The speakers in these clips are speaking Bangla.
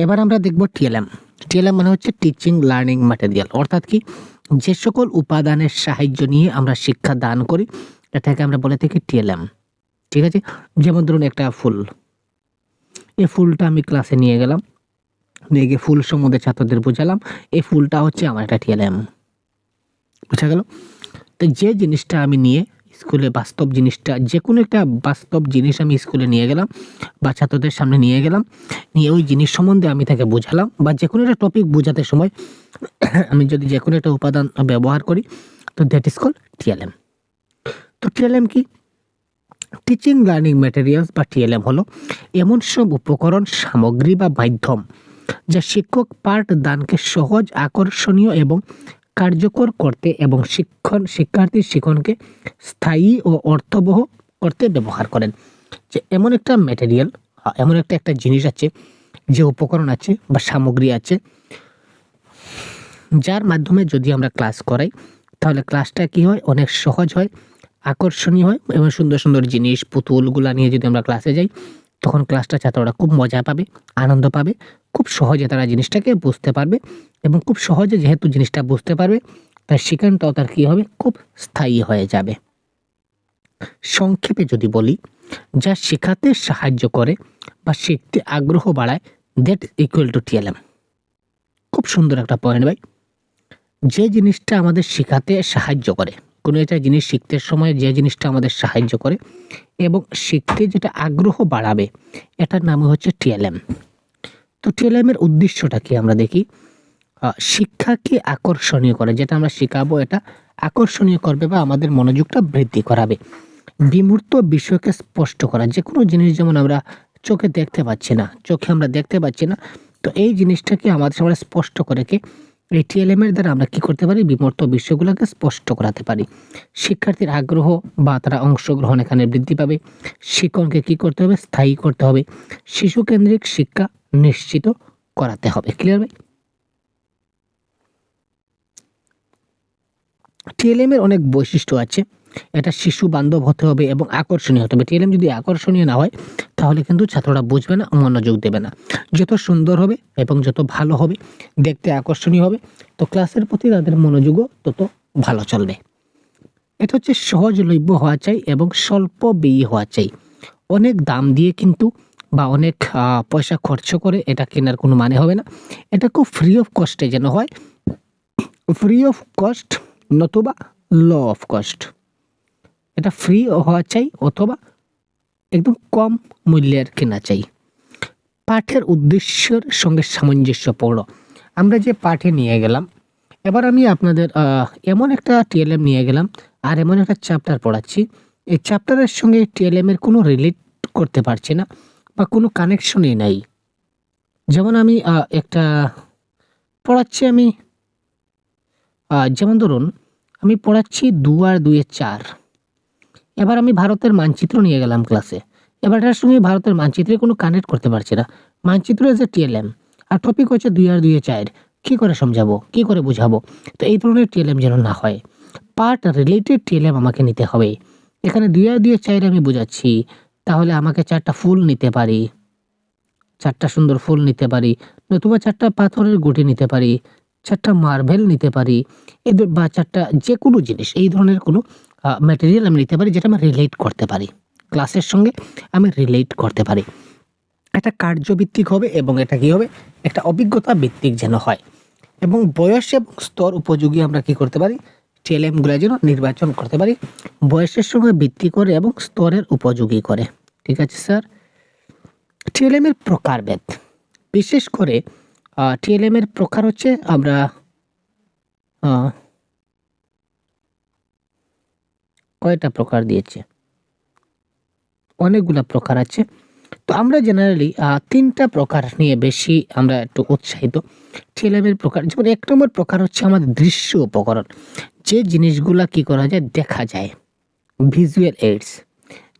এবার আমরা দেখব টিএলএম। টিএলএম মানে হচ্ছে টিচিং লার্নিং ম্যাটেরিয়াল, অর্থাৎ কি যে সকল উপাদানের সাহায্য নিয়ে আমরা শিক্ষা দান করি এটাকে আমরা বলে থাকি টিএলএম। ঠিক আছে, যেমন ধরুন একটা ফুল, এই ফুলটা আমি ক্লাসে নিয়ে গেলাম, নিয়ে গিয়ে ফুল সম্বন্ধে ছাত্রদের বোঝালাম, এই ফুলটা হচ্ছে আমার একটা টিএলএম। বুঝা গেল? তো যে জিনিসটা আমি নিয়ে স্কুলে বাস্তব জিনিসটা, যে কোনো একটা বাস্তব জিনিস আমি স্কুলে নিয়ে গেলাম বা ছাত্রদের সামনে নিয়ে গেলাম, নিয়ে ওই জিনিস সম্বন্ধে আমি তাকে বোঝালাম, বা যে কোনো একটা টপিক বোঝাতে সময় আমি যদি যে কোনো একটা উপাদান ব্যবহার করি, তো দ্যাট ইজ কল্ড টিএলএম। তো টিএলএম কি? টিচিং লার্নিং ম্যাটেরিয়ালস বা টিএলএম হলো এমন সব উপকরণ, সামগ্রী বা মাধ্যম যা শিক্ষক পাঠ দানকে সহজ, আকর্ষণীয় এবং কার্যকর করতে এবং শিক্ষার্থীর শিক্ষণকে স্থায়ী ও অর্থবহ করতে ব্যবহার করেন। যে এমন একটা ম্যাটেরিয়াল, এমন একটা জিনিস আছে, যে উপকরণ আছে বা সামগ্রী আছে, যার মাধ্যমে যদি আমরা ক্লাস করাই তাহলে ক্লাসটা কি হয়, অনেক সহজ হয়, আকর্ষণীয় হয়, এবং সুন্দর সুন্দর জিনিস পুতুলগুলা নিয়ে যদি আমরা ক্লাসে যাই তখন ক্লাসটা ছাত্ররা খুব মজা পাবে, আনন্দ পাবে, খুব সহজে তারা জিনিসটাকে বুঝতে পারবে, এবং খুব সহজে যেহেতু জিনিসটা বুঝতে পারবে তার শিক্ষণটাও তার কী হবে, খুব স্থায়ী হয়ে যাবে। সংক্ষেপে যদি বলি, যা শেখাতে সাহায্য করে বা শিখতে আগ্রহ বাড়ায়, দ্যাট ইকুয়াল টু টিএলএম। খুব সুন্দর একটা পয়েন্ট ভাই। যে জিনিসটা আমাদের শেখাতে সাহায্য করে, কোনো একটা জিনিস শিখতে সময় যে জিনিসটা আমাদের সাহায্য করে এবং শিখতে যেটা আগ্রহ বাড়াবে, এটার নাম হচ্ছে টিএলএম। তো টিএলএম এর উদ্দেশ্যটা কি আমরা দেখি। শিক্ষাকে আকর্ষণীয় করে, যেটা আমরা শেখাবো এটা আকর্ষণীয় করবে বা আমাদের মনোযোগটা বৃদ্ধি করাবে। বিমূর্ত বিষয়কে স্পষ্ট করা, যে কোনো জিনিস যেমন আমরা চোখে দেখতে পাচ্ছি না, চোখে আমরা দেখতে পাচ্ছি না, তো এই জিনিসটাকে আমাদের সামনে স্পষ্ট করে কি এই টিএলএম এর দ্বারা আমরা কি করতে পারি, বিমূর্ত বিষয়গুলোকে স্পষ্ট করাতে পারি। শিক্ষার্থীর আগ্রহ বা তারা অংশগ্রহণ এখানে বৃদ্ধি পাবে। শিক্ষণকে কি করতে হবে, স্থায়ী করতে হবে। শিশু কেন্দ্রিক শিক্ষা নিশ্চিত করাতে হবে। ক্লিয়ার ভাই? টিএলএম এর অনেক বৈশিষ্ট্য আছে। এটা শিশু বান্ধব হতে হবে এবং আকর্ষণীয় হতে হবে। টিএলএম যদি আকর্ষণীয় না হয় তাহলে কিন্তু ছাত্ররা বুঝবে না, মনোযোগ দেবে না। যত সুন্দর হবে এবং যত ভালো হবে, দেখতে আকর্ষণীয় হবে, তো ক্লাসের প্রতি তাদের মনোযোগও তত ভালো চলবে। এটা হচ্ছে সহজলভ্য হওয়া চাই এবং স্বল্প ব্যয়ী হওয়া চাই। অনেক দাম দিয়ে কিন্তু বা অনেক পয়সা খরচ করে এটা কেনার কোনো মানে হবে না। এটা খুব ফ্রি অফ কস্টে যেন হয়, ফ্রি অফ কস্ট নতুবা লো অফ কস্ট। এটা ফ্রি হওয়া চাই অথবা একদম কম মূল্যের কেনা চাই। পাঠের উদ্দেশ্যের সঙ্গে সামঞ্জস্যপূর্ণ। আমরা যে পাঠে নিয়ে গেলাম, এবার আমি আপনাদের এমন একটা টিএলএম নিয়ে গেলাম আর এমন একটা চ্যাপ্টার পড়াচ্ছি, এই চ্যাপ্টারের সঙ্গে টিএলএম এর কোনো রিলেট করতে পারছি না বা কোনো কানেকশনই নাই। যেমন আমি একটা পড়াচ্ছি, আমি যেমন ধরুন আমি পড়াচ্ছি 2 আর 2 এর 4। এবার আমি ভারতের মানচিত্র নিয়ে গেলাম ক্লাসে, এবার এটার সঙ্গে ভারতের মানচিত্রে কোনো কানেক্ট করতে পারছি না। মানচিত্র এজ এ টিএলএম আর টপিক হচ্ছে 2 আর 2 এর 4। কী করে সমঝাবো, কী করে বোঝাবো? তো এই ধরনের টিএলএম যেন না হয়, পার্ট রিলেটেড টিএলএম আমাকে নিতে হবে। এখানে 2 আর 2 এর 4 আমি বোঝাচ্ছি, তাহলে আমাকে 4টা ফুল নিতে পারি, 4টা সুন্দর ফুল নিতে পারি, নতুবা 4টা পাথরের গুটি নিতে পারি, 4টা মার্বেল নিতে পারি, এদের বা 4টা যে কোনো জিনিস, এই ধরনের কোনো ম্যাটেরিয়াল আমি নিতে পারি যেটা আমি রিলেট করতে পারি, ক্লাসের সঙ্গে আমি রিলেট করতে পারি। এটা কার্যভিত্তিক হবে এবং এটা কি হবে, একটা অভিজ্ঞতা ভিত্তিক যেন হয়, এবং বয়স এবং স্তর উপযোগী আমরা কি করতে পারি, টিএলএমগুলো যেন নির্বাচন করতে পারি বয়সের সঙ্গে ভিত্তি করে এবং স্তরের উপযোগী করে। ঠিক আছে স্যার? টিএলএম এর প্রকারভেদ, বিশেষ করে টিএলএম এর প্রকার হচ্ছে আমরা কয়টা প্রকার দিয়েছে, অনেকগুলা প্রকার আছে। তো আমরা জেনারেলি 3টা প্রকার নিয়ে বেশি আমরা একটু উৎসাহিত। টিএলএম এর প্রকার, যেমন 1 নম্বর প্রকার হচ্ছে আমাদের দৃশ্য উপকরণ, যে জিনিসগুলা কি করা যায়, দেখা যায়, ভিজুয়াল এইডস,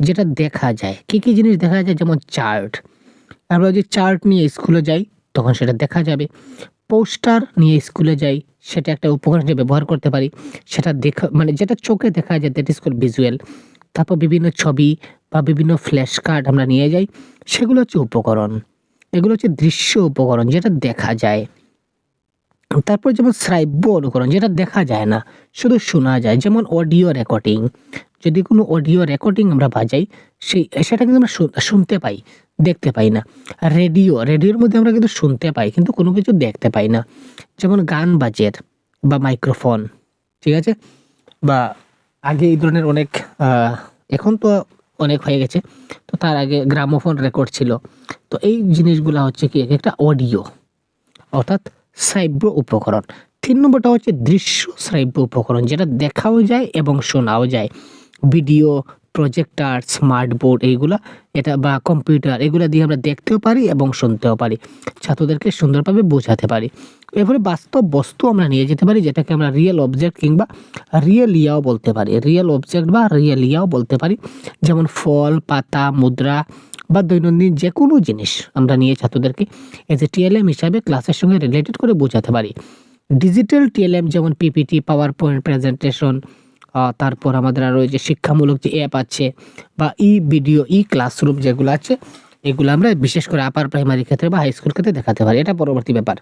যেটা দেখা যায়। কি কি জিনিস দেখা যায়, যেমন চার্ট, আমরা যদি চার্ট নিয়ে স্কুলে যাই তখন সেটা দেখা যাবে। পোস্টার নিয়ে স্কুলে যাই, সেটা একটা উপকরণ হিসেবে ব্যবহার করতে পারি, সেটা দেখা মানে যেটা চোখে দেখা যায়, দ্যাট ইজ কল্ড ভিজুয়াল। তারপর বিভিন্ন ছবি বা বিভিন্ন ফ্ল্যাশ কার্ড আমরা নিয়ে যাই, সেগুলো হচ্ছে উপকরণ। এগুলো হচ্ছে দৃশ্য উপকরণ, যেটা দেখা যায়। তারপর যেমন শ্রাব্য অনুকরণ, যেটা দেখা যায় না, শুধু শোনা যায়, যেমন অডিও রেকর্ডিং। যদি কোনো অডিও রেকর্ডিং আমরা বাজাই, সেটা কিন্তু আমরা শুনতে পাই, দেখতে পাই না। রেডিওর মধ্যে আমরা কিন্তু শুনতে পাই, কিন্তু কোনো কিছু দেখতে পাই না। যেমন গান বাজের বা মাইক্রোফোন, ঠিক আছে? বা আগে এই ধরনের অনেক, এখন তো অনেক হয়ে গেছে, তো তার আগে গ্রামোফোন রেকর্ড ছিল। তো এই জিনিসগুলা হচ্ছে কি একটা অডিও, অর্থাৎ শ্রাব্য উপকরণ। 3 নম্বরটা হচ্ছে দৃশ্য শ্রাব্য উপকরণ, যেটা দেখাও যায় এবং শোনাও যায়। ভিডিও, প্রজেক্টর, স্মার্ট বোর্ড, এইগুলা এটা বা কম্পিউটার, এগুলা দিয়ে আমরা দেখতেও পারি এবং শুনতেও পারি, ছাত্রদেরকে সুন্দরভাবে বোঝাতে পারি। এরপরে বাস্তব বস্তু আমরা নিয়ে যেতে পারি, যেটাকে আমরা রিয়েল অবজেক্ট কিংবা রিয়েলিয়াও বলতে পারি। রিয়েল অবজেক্ট বা রিয়েলিয়াও বলতে পারি, যেমন ফল, পাতা, মুদ্রা বা দৈনন্দিন যে কোনো জিনিস আমরা নিয়ে ছাত্রদেরকে এজ এ টিএলএম হিসাবে ক্লাসের সঙ্গে রিলেটেড করে বোঝাতে পারি। ডিজিটাল টিএলএম যেমন পিপিটি, পাওয়ার পয়েন্ট প্রেজেন্টেশন, তারপর আমাদের আরও যে শিক্ষামূলক যে অ্যাপ আছে বা ভিডিও, ক্লাসরুম যেগুলো আছে, এগুলো আমরা বিশেষ করে আপার প্রাইমারি ক্ষেত্রে বা হাই স্কুল ক্ষেত্রে দেখাতে পারি। এটা পরবর্তী ব্যাপার।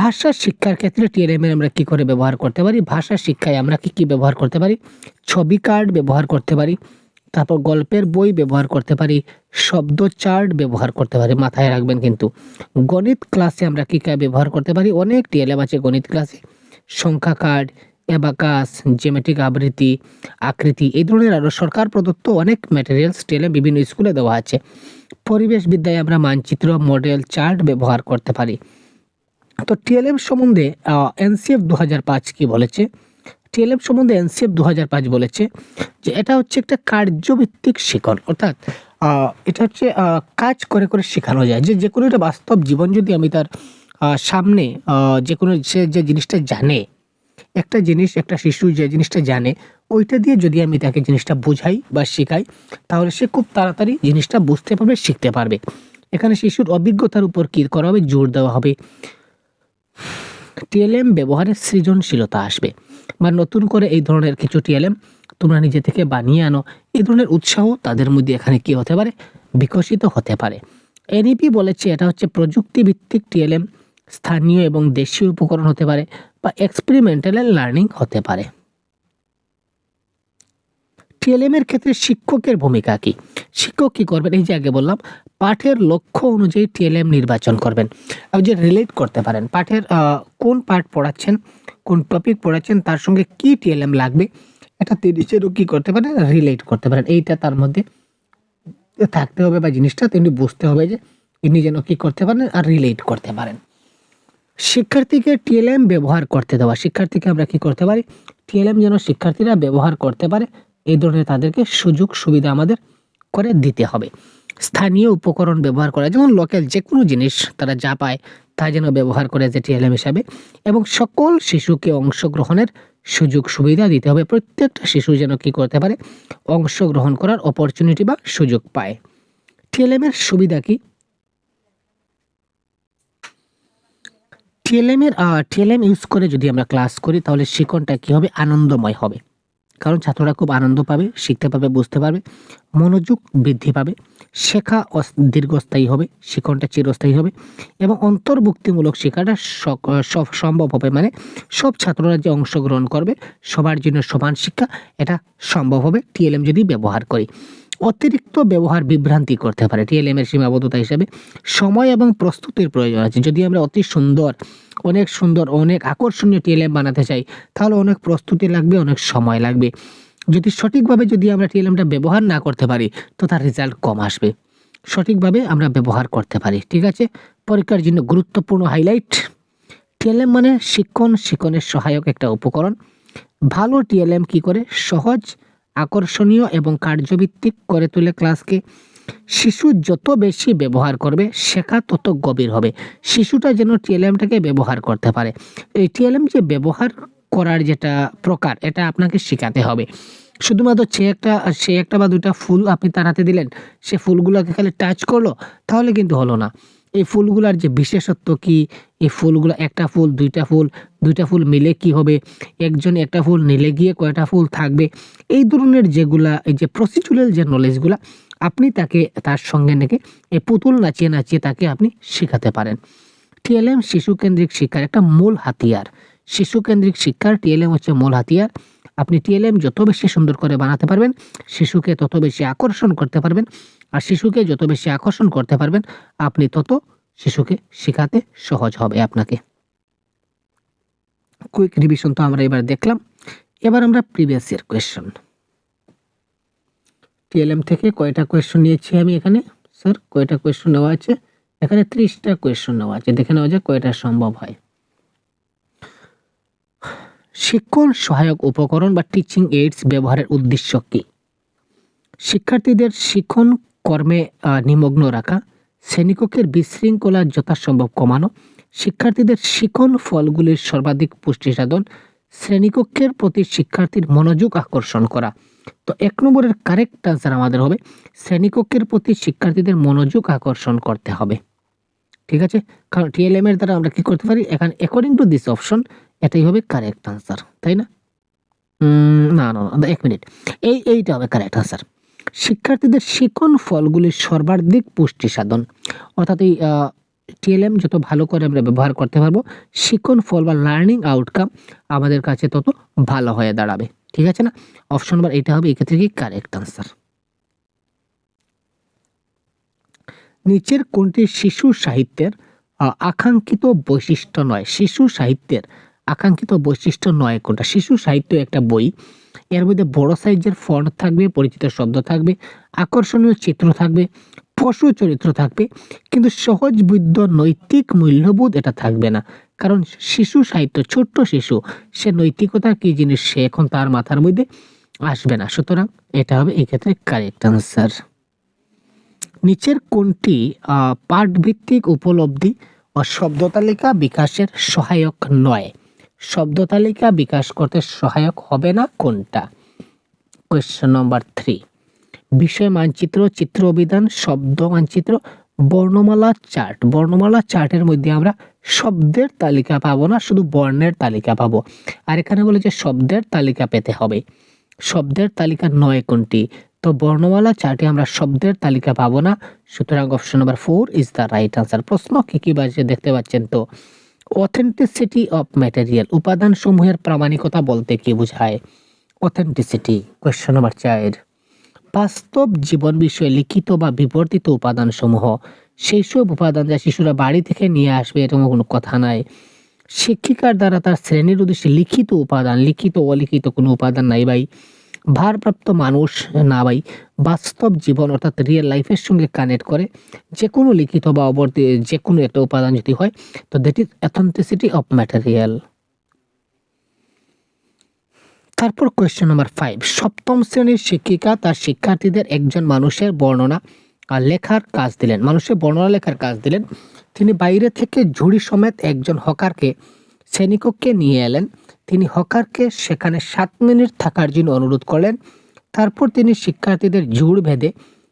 ভাষা শিক্ষার ক্ষেত্রে টিএলএম এর আমরা কি করে ব্যবহার করতে পারি? ভাষা শিক্ষায় আমরা কি ব্যবহার করতে পারি? ছবি কার্ড ব্যবহার করতে পারি, তারপর গল্পের বই ব্যবহার করতে পারি, শব্দ চার্ট ব্যবহার করতে পারি, মাথায় রাখবেন কিন্তু। গণিত ক্লাসে আমরা কি ব্যবহার করতে পারি? অনেক টিএলএম আছে গণিত ক্লাসে। সংখ্যা কার্ড, অ্যাবাকাস, জ্যামিতিক আকৃতি, এই ধরনের আরও সরকার প্রদত্ত অনেক ম্যাটেরিয়ালস টিএলএম বিভিন্ন স্কুলে দেওয়া আছে। পরিবেশ বিদ্যায় আমরা মানচিত্র, মডেল, চার্ট ব্যবহার করতে পারি। তো টিএলএম সম্বন্ধে এনসিএফ 2005 কি বলেছে? টিএলএম সম্বন্ধে এনসিএফ 2005 বলেছে যে এটা হচ্ছে একটা কার্যভিত্তিক শিখন, অর্থাৎ এটা হচ্ছে কাজ করে করে শেখানো যায়। যে কোনো একটা বাস্তব জীবন যদি আমি তার সামনে যে কোনো যে জিনিসটা জানে, একটা জিনিস, একটা শিশু যে জিনিসটা জানে, ওইটা দিয়ে যদি আমি তাকে জিনিসটা বোঝাই বা শেখাই, তাহলে সে খুব তাড়াতাড়ি জিনিসটা বুঝতে পারবে, শিখতে পারবে। এখানে শিশুর অভিজ্ঞতার উপর কী করা হবে? জোর দেওয়া হবে। টিএলএম ব্যবহারে সৃজনশীলতা আসবে, বা নতুন করে এই ধরনের কিছু টিএলএম তোমরা নিজে থেকে বানিয়ে আনো, এই ধরনের উৎসাহ তাদের মধ্যে এখানে কি হতে পারে? বিকশিত হতে পারে। এনইপি বলেছে এটা হচ্ছে প্রযুক্তি ভিত্তিক টিএলএম, স্থানীয় এবং দেশীয় উপকরণ হতে পারে, বা এক্সপেরিমেন্টাল লার্নিং হতে পারে। টিএলএম এর ক্ষেত্রে শিক্ষকের ভূমিকা কি? শিক্ষক কি করবেন? এই যে আগে বললাম, পাঠের লক্ষ্য অনুযায়ী টিএলএম নির্বাচন করবেন। আপনি যে রিলেট করতে পারেন, পাঠের কোন পাঠ পড়াচ্ছেন, কোন টপিক পড়াচ্ছেন, তার সঙ্গে কি টিএলএম লাগবে, এটা তিনি কি করতে পারেন? রিলেট করতে পারেন। এইটা তার মধ্যে থাকতে হবে, বা জিনিসটা তিনি বুঝতে হবে যে ইনি যেন কি করতে পারেন আর রিলেট করতে পারেন। শিক্ষার্থীকে টিএলএম ব্যবহার করতে দেওয়া, শিক্ষার্থীকে আমরা কি করতে পারি? টিএলএম যেন শিক্ষার্থীরা ব্যবহার করতে পারে, এই ধরনের তাদেরকে সুযোগ সুবিধা আমাদের করে দিতে হবে। স্থানীয় উপকরণ ব্যবহার করা, যেমন লোকাল যে কোনো জিনিস তারা যা পায় তা যেন ব্যবহার করে যে টিএলএম হিসাবে, এবং সকল শিশুকে অংশগ্রহণের সুযোগ সুবিধা দিতে হবে। প্রত্যেকটা শিশু যেন কি করতে পারে? অংশগ্রহণ করার অপরচুনিটি বা সুযোগ পায়। টিএলএম এর সুবিধা কি? টিএলএম ইউজ করে যদি আমরা ক্লাস করি, তাহলে শিক্ষণটা কি হবে? আনন্দময় হবে। কারণ ছাত্ররা খুব আনন্দ পাবে, শিখতে পারবে, বুঝতে পারবে, মনোযোগ বৃদ্ধি পাবে, শেখা দীর্ঘস্থায়ী হবে, শিক্ষণটা চিরস্থায়ী হবে, এবং অন্তর্ভুক্তিমূলক শেখাটা সম্ভব হবে। মানে সব ছাত্ররা যে অংশগ্রহণ করবে, সবার জন্য সমান শিক্ষা, এটা সম্ভব হবে টিএলএম যদি ব্যবহার করি। অতিরিক্ত ব্যবহার বিভ্রান্তি করতে পারে। টিএলএম এর সীমাবদ্ধতা হিসেবে সময় এবং প্রস্তুতির প্রয়োজন আছে। যদি আমরা অতি সুন্দর, অনেক আকর্ষণীয় টিএলএম বানাতে চাই, তাহলে অনেক প্রস্তুতি লাগবে, অনেক সময় লাগবে। যদি সঠিকভাবে আমরা টিএলএমটা ব্যবহার না করতে পারি, তো তার রেজাল্ট কম আসবে। সঠিকভাবে আমরা ব্যবহার করতে পারি, ঠিক আছে? পরীক্ষার জন্য গুরুত্বপূর্ণ হাইলাইট। টিএলএম মানে শিক্ষণের সহায়ক একটা উপকরণ। ভালো টিএলএম কি করে? সহজ, আকর্ষণীয় এবং কার্যভিত্তিক করে তোলে ক্লাসকে। শিশু যত বেশি ব্যবহার করবে, শেখা তত গভীর হবে। শিশুটা যেন টিএলএমটাকে ব্যবহার করতে পারে। এই টিএলএম যে ব্যবহার করার যেটা প্রকার, এটা আপনাকে শেখাতে হবে। শুধুমাত্র সে একটা বা দুটা ফুল আপনি তার হাতে দিলেন, সে ফুলগুলোকে খালি টাচ করলো, তাহলে কিন্তু হলো না। এই ফুলগুলার যে বিশেষত্ব কি, এই ফুলগুলো একটা ফুল, দুইটা ফুল মিলে কি হবে, একজন একটা ফুল নিলে গিয়ে কয়টা ফুল থাকবে, এই ধরনের যেগুলা, এই যে প্রসিডিউরাল যে নলেজগুলা, আপনি তাকে তার সঙ্গে নাকি এই পুতুল নাচিয়ে নাচিয়ে তাকে আপনি শেখাতে পারেন। টিএলএম শিশু কেন্দ্রিক শিক্ষার একটা মূল হাতিয়ার। শিশু কেন্দ্রিক শিক্ষার টিএলএম হচ্ছে মূল হাতিয়ার। আপনি টিএলএম যত বেশি সুন্দর করে বানাতে পারবেন, শিশুকে তত বেশি আকর্ষণ করতে পারবেন। আর শিশুকে যত বেশি আকর্ষণ করতে পারবেন, আপনি তত শিশুকে শেখাতে সহজ হবে আপনাকে। কুইক রিভিশন তো আমরা এবার দেখলাম। এবার আমরা প্রিভিয়াস ইয়ার কোয়েশ্চন। টিএলএম থেকে কয়টা কোয়েশ্চন নিয়েছি আমি এখানে? স্যার কয়টা কোয়েশ্চন নেওয়া আছে? এখানে 30টা কোয়েশ্চন নেওয়া আছে। দেখে নেওয়া যায় কয়টা সম্ভব হয়। শিক্ষণ সহায়ক উপকরণ বা টিচিং এইডস ব্যবহারের উদ্দেশ্য কি? শিক্ষার্থীদের শিক্ষণ কর্মে নিমগ্ন রাখা, শ্রেণীকক্ষের বিশৃঙ্খলা যথাসম্ভব কমানো, শিক্ষার্থীদের শিক্ষণ ফলগুলির সর্বাধিক পুষ্টি সাধন, শ্রেণীকক্ষের প্রতি শিক্ষার্থীর মনোযোগ আকর্ষণ করা। তো 1 নম্বরের কারেক্ট আনসার আমাদের হবে শ্রেণীকক্ষের প্রতি শিক্ষার্থীদের মনোযোগ আকর্ষণ করতে হবে। ঠিক আছে, কারণ টিএলএম এর দ্বারা আমরা কি করতে পারি এখানে অ্যাকর্ডিং টু দিস অপশন এটাই হবে কারেক্ট আনসার, তাই না? না না না 1 মিনিট, এইটা হবে কারেক্ট আনসার। শিক্ষার্থীদের শিক্ষণ ফলগুলির সর্বাধিক পুষ্টি সাধন, অর্থাৎ এই টিএলএম যত ভালো করে আমরা ব্যবহার করতে পারবো, শিক্ষণ ফল বা লার্নিং আউটকাম আমাদের কাছে তত ভালো হয়ে দাঁড়াবে। ঠিক আছে না? অপশন নাম্বার এইটা হবে এক্ষেত্রে কি কারেক্ট আনসার। নিচের কোনটি শিশু সাহিত্যের আকাঙ্ক্ষিত বৈশিষ্ট্য নয়? শিশু সাহিত্যের আকাঙ্ক্ষিত বৈশিষ্ট্য নয় কোনটা? শিশু সাহিত্য একটা বই, এর মধ্যে বড় সাইজের ফন্ট থাকবে, পরিচিত শব্দ থাকবে, আকর্ষণীয় চিত্র থাকবে, পশু চরিত্র থাকবে, কিন্তু সহজবোধ্য নৈতিক মূল্যবোধ এটা থাকবে না। কারণ শিশু সাহিত্য, ছোট্ট শিশু, সে নৈতিকতা কি জিনিস সে এখন তার মাথার মধ্যে আসবে না। সুতরাং এটা হবে এই ক্ষেত্রে কারেক্ট আনসার। নিচের কোনটি পাঠভিত্তিক উপলব্ধি ও শব্দ তালিকা বিকাশের সহায়ক নয়? শব্দ তালিকা বিকাশ করতে সহায়ক হবে না কোনটা? কোয়েশ্চন নম্বর 3। বিষয় মানচিত্র, চিত্র অভিধান, শব্দ মানচিত্র, বর্ণমালা চার্ট। বর্ণমালা চার্টের মধ্যে আমরা শব্দের তালিকা পাবো না, শুধু বর্ণের তালিকা পাবো। আর এখানে বলে যে শব্দের তালিকা পেতে হবে। শব্দের তালিকা নয় কোনটি? তো বর্ণমালা চার্টে আমরা শব্দের তালিকা পাবো না। সুতরাং option number 4 is the right answer. প্রশ্ন কি বাজে দেখতে পাচ্ছেন তো। অথেন্টিসিটি অফ ম্যাটেরিয়াল, উপাদান সমূহের প্রামাণিকতা বলতে কি বোঝায়? অথেন্টিসিটি। Question number 4। বাস্তব জীবন বিষয়ে লিখিত বা বিবর্তিত উপাদান সমূহ, সেই সব উপাদান যা শিশুরা বাড়ি থেকে নিয়ে আসবে এরকম কোনো কথা নাই। শিক্ষিকার দ্বারা তার শ্রেণীর উদ্দেশ্যে লিখিত উপাদান, লিখিত অলিখিত কোনো উপাদান নাই ভাই। ভারপ্রাপ্ত মানুষ না ভাই, বাস্তব জীবন অর্থাৎ রিয়েল লাইফের সঙ্গে কানেক্ট করে যে কোনো লিখিত বা অবর্তী যে কোনো একটা উপাদান যদি হয়, তো that is authenticity of material. তারপর কোয়েশ্চেন নাম্বার 5। সপ্তম শ্রেণীর শিক্ষিকা তার শিক্ষার্থীদের একজন মানুষের বর্ণনা লেখার কাজ দিলেন। মানুষের বর্ণনা লেখার কাজ দিলেন। তিনি বাইরে থেকে ঝুড়ি সমেত একজন হকারকে শ্রেণীকক্ষে নিয়ে এলেন। তিনি হকারকে সেখানে 7 মিনিট থাকার জন্য অনুরোধ করলেন। তারপর তিনি শিক্ষার্থীদের ঝুড় ভেদে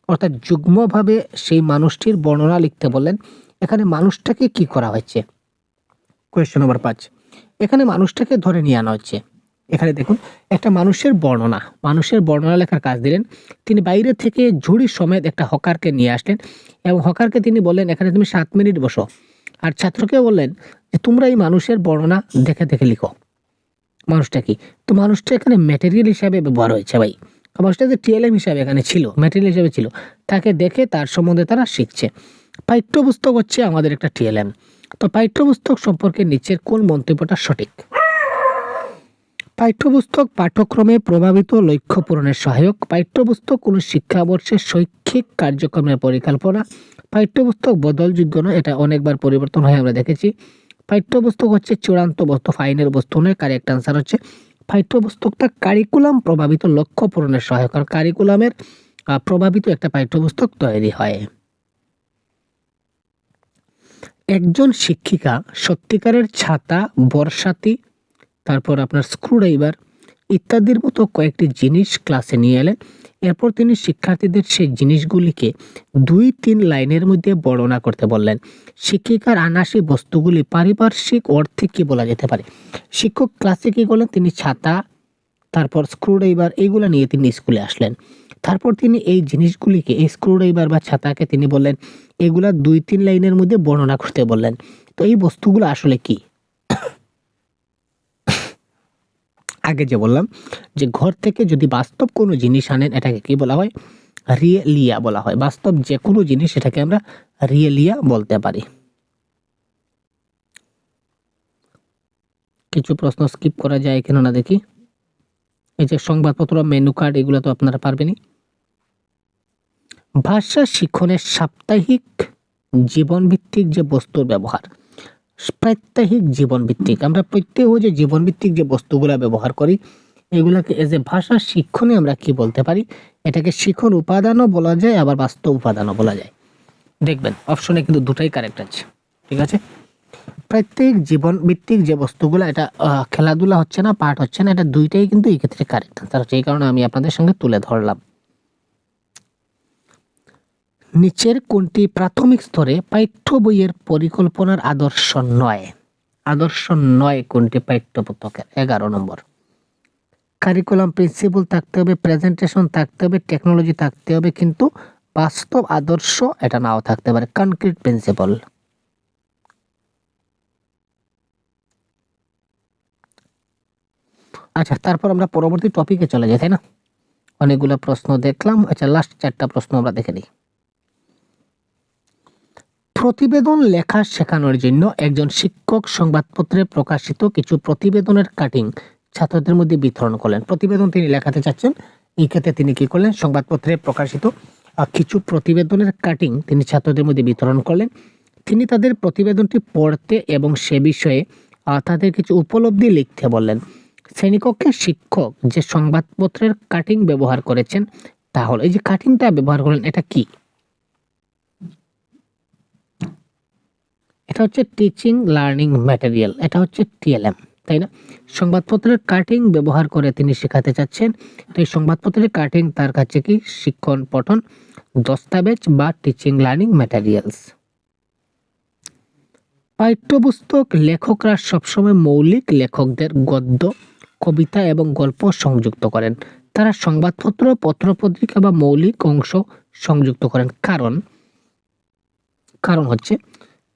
অর্থাৎ যুগ্মভাবে সেই মানুষটির বর্ণনা লিখতে বললেন। এখানে মানুষটাকে কি করা হয়েছে? Question number 5। এখানে মানুষটাকে ধরে নিয়ে আনা হচ্ছে। এখানে দেখুন একটা মানুষের বর্ণনা লেখার কাজ দিলেন। তিনি বাইরে থেকে ঝুড়ি সমেত একটা হকারকে নিয়ে আসলেন এবং হকারকে তিনি বললেন এখানে তুমি 7 মিনিট বসো। আর ছাত্রকে বললেন যে তোমরা এই মানুষের বর্ণনা দেখে দেখে লিখো। মানুষটা কি? তো মানুষটা এখানে ম্যাটেরিয়াল হিসাবে ব্যবহার হয়েছে ভাই। মানুষটা যে টিএলএম হিসাবে এখানে ছিল, ম্যাটেরিয়াল হিসাবে ছিল, তাকে দেখে তার সম্বন্ধে তারা শিখছে। পাঠ্যপুস্তক হচ্ছে আমাদের একটা টিএলএম। তো পাঠ্যপুস্তক সম্পর্কে নিচের কোন মন্তব্যটা সঠিক? পাঠ্যপুস্তক পাঠ্যক্রমে প্রভাবিত লক্ষ্য পূরণের সহায়ক। পাঠ্যপুস্তক কোনো শিক্ষাবর্ষের শৈক্ষিক কার্যক্রমের পরিকল্পনা। পাঠ্যপুস্তক বদলযোগ্য নয়, এটা অনেকবার পরিবর্তন হয় আমরা দেখেছি। পাঠ্যপুস্তক হচ্ছে চূড়ান্ত বস্তু, ফাইনাল বস্তু নয়। কারেক্ট আনসার হচ্ছে পাঠ্যপুস্তকটা কারিকুলাম প্রভাবিত লক্ষ্য পূরণের সহায়ক। কারণ কারিকুলামের প্রভাবিত একটা পাঠ্যপুস্তক তৈরি হয়। একজন শিক্ষিকা সত্যিকারের ছাতা, বর্ষাতি, তারপর আপনার স্ক্রুড্রাইভার ইত্যাদির মতো কয়েকটি জিনিস ক্লাসে নিয়ে এলেন। এরপর তিনি শিক্ষার্থীদের সেই জিনিসগুলিকে 2-3 লাইনের মধ্যে বর্ণনা করতে বললেন। শিক্ষিকার আনা সেই বস্তুগুলি পারিপার্শ্বিক অর্থে কি বলা যেতে পারে? শিক্ষক ক্লাসে কি করলেন? তিনি ছাতা, তারপর স্ক্রুড্রাইভার, এইগুলা নিয়ে তিনি স্কুলে আসলেন। তারপর তিনি এই জিনিসগুলিকে, এই স্ক্রুড্রাইভার বা ছাতাকে তিনি বললেন এগুলা 2-3 লাইনের মধ্যে বর্ণনা করতে বললেন। তো এই বস্তুগুলো আসলে কি? আগে যে বললাম যে ঘর থেকে যদি বাস্তব কোনো জিনিস আনেন এটাকে কি বলা হয়? রিয়েলিয়া বলা হয়। বাস্তব যে কোনো জিনিস এটাকে আমরা রিয়েলিয়া বলতে পারি। কিছু প্রশ্ন স্কিপ করা যায় কেন না দেখি। এই যে সংবাদপত্র, মেনু কার্ড, এগুলো তো আপনারা পারবেনই। ভাষা শিক্ষণের সাপ্তাহিক জীবনভিত্তিক যে বস্তুর ব্যবহার, প্রাত্যহিক জীবনভিত্তিক, আমরা প্রত্যেক যে জীবনভিত্তিক যে বস্তুগুলা ব্যবহার করি এগুলাকে এজ এ ভাষা শিক্ষণে আমরা কি বলতে পারি? এটাকে শিক্ষণ উপাদানও বলা যায়, আবার বাস্তব উপাদানও বলা যায়। দেখবেন অপশনে কিন্তু দুটাই কারেক্ট আছে, ঠিক আছে। প্রত্যেক জীবন ভিত্তিক যে বস্তুগুলো, এটা খেলাধুলা হচ্ছে না, পাঠ হচ্ছে না, এটা দুইটাই কিন্তু এই ক্ষেত্রে কারেক্ট আনসার হচ্ছে। এই কারণে আমি আপনাদের সঙ্গে তুলে ধরলাম। নিচের কোনটি প্রাথমিক স্তরে পাঠ্য বইয়ের পরিকল্পনার আদর্শ নয়? আদর্শ নয় কোনটি পাঠ্য পুস্তকের? 11 নম্বর। কারিকুলাম প্রিন্সিপাল থাকতে হবে, প্রেজেন্টেশন থাকতে হবে, টেকনোলজি থাকতে হবে, কিন্তু বাস্তব আদর্শ এটা নাও থাকতে পারে, কনক্রিট প্রিন্সিপাল। আচ্ছা, তারপর আমরা পরবর্তী টপিকে চলে যাই, তাই না? অনেকগুলো প্রশ্ন দেখলাম। আচ্ছা, লাস্ট 4টা প্রশ্ন আমরা দেখে নিই। প্রতিবেদন লেখা শেখানোর জন্য একজন শিক্ষক সংবাদপত্রে প্রকাশিত কিছু প্রতিবেদনের কাটিং ছাত্রদের মধ্যে বিতরণ করলেন। প্রতিবেদন তিনি লেখাতে চাচ্ছেন, এই ক্ষেত্রে তিনি কি করলেন? সংবাদপত্রে প্রকাশিত কিছু প্রতিবেদনের কাটিং তিনি ছাত্রদের মধ্যে বিতরণ করলেন। তিনি তাদের প্রতিবেদনটি পড়তে এবং সে বিষয়ে তাদের কিছু উপলব্ধি লিখতে বললেন। শ্রেণীকক্ষে শিক্ষক যে সংবাদপত্রের কাটিং ব্যবহার করেছেন তা হলো, এই যে কাটিংটা ব্যবহার করলেন এটা কি? এটা হচ্ছে টিচিং লার্নিং ম্যাটেরিয়াল, এটা হচ্ছে টিএলএম, তাই না? সংবাদপত্রের কাটিং ব্যবহার করে তিনি শেখাতে চাচ্ছেন। তো এই সংবাদপত্রের কাটিং তার কাছে কি? শিক্ষণ পঠন দস্তাবেজ বা টিচিং লার্নিং ম্যাটেরিয়ালস। পাঠ্যপুস্তক লেখকরা সবসময় মৌলিক লেখকদের গদ্য, কবিতা এবং গল্প সংযুক্ত করেন। তারা সংবাদপত্র, পত্রপত্রিকা বা মৌলিক অংশ সংযুক্ত করেন কারণ হচ্ছে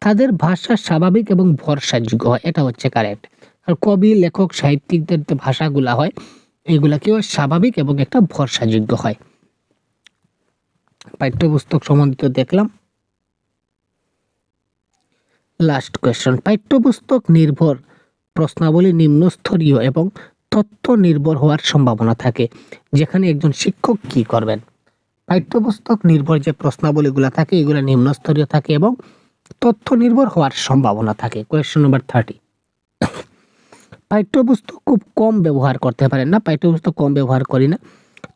তাদের ভাষা স্বাভাবিক এবং ভরসাযোগ্য হয়, এটা হচ্ছে কারেক্ট। আর কবি, লেখক, সাহিত্যিকদের যে ভাষাগুলা হয় এগুলাকেও স্বাভাবিক এবং একটা ভরসাযোগ্য হয়। পাঠ্যপুস্তক সম্বন্ধিত দেখলাম। লাস্ট কোয়েশ্চন, পাঠ্যপুস্তক নির্ভর প্রশ্নাবলী নিম্নস্তরীয় এবং তথ্য নির্ভর হওয়ার সম্ভাবনা থাকে, যেখানে একজন শিক্ষক কি করবেন? পাঠ্যপুস্তক নির্ভর যে প্রশ্নাবলীগুলো থাকে এগুলো নিম্নস্তরীয় থাকে এবং তথ্য নির্ভর হওয়ার সম্ভাবনা থাকে। কোয়েশ্চন নাম্বার 30, পাঠ্যপুস্তক খুব কম ব্যবহার করতে পারেন না, পাঠ্যপুস্তক কম ব্যবহার করি না।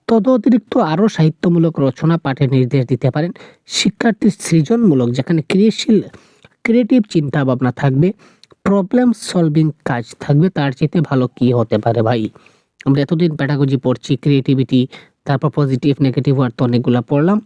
তদ অতিরিক্ত আরও সাহিত্যমূলক রচনা পাঠের নির্দেশ দিতে পারেন। শিক্ষার্থীর সৃজনমূলক, যেখানে ক্রিয়েটিভ চিন্তা ভাবনা থাকবে, প্রবলেম সলভিং কাজ থাকবে, তার চেয়ে ভালো কি হতে পারে ভাই? আমরা এতদিন প্যাডাগজি পড়ছি, ক্রিয়েটিভিটি, তারপর পজিটিভ নেগেটিভ ওয়ার্ড তো অনেকগুলো পড়লাম।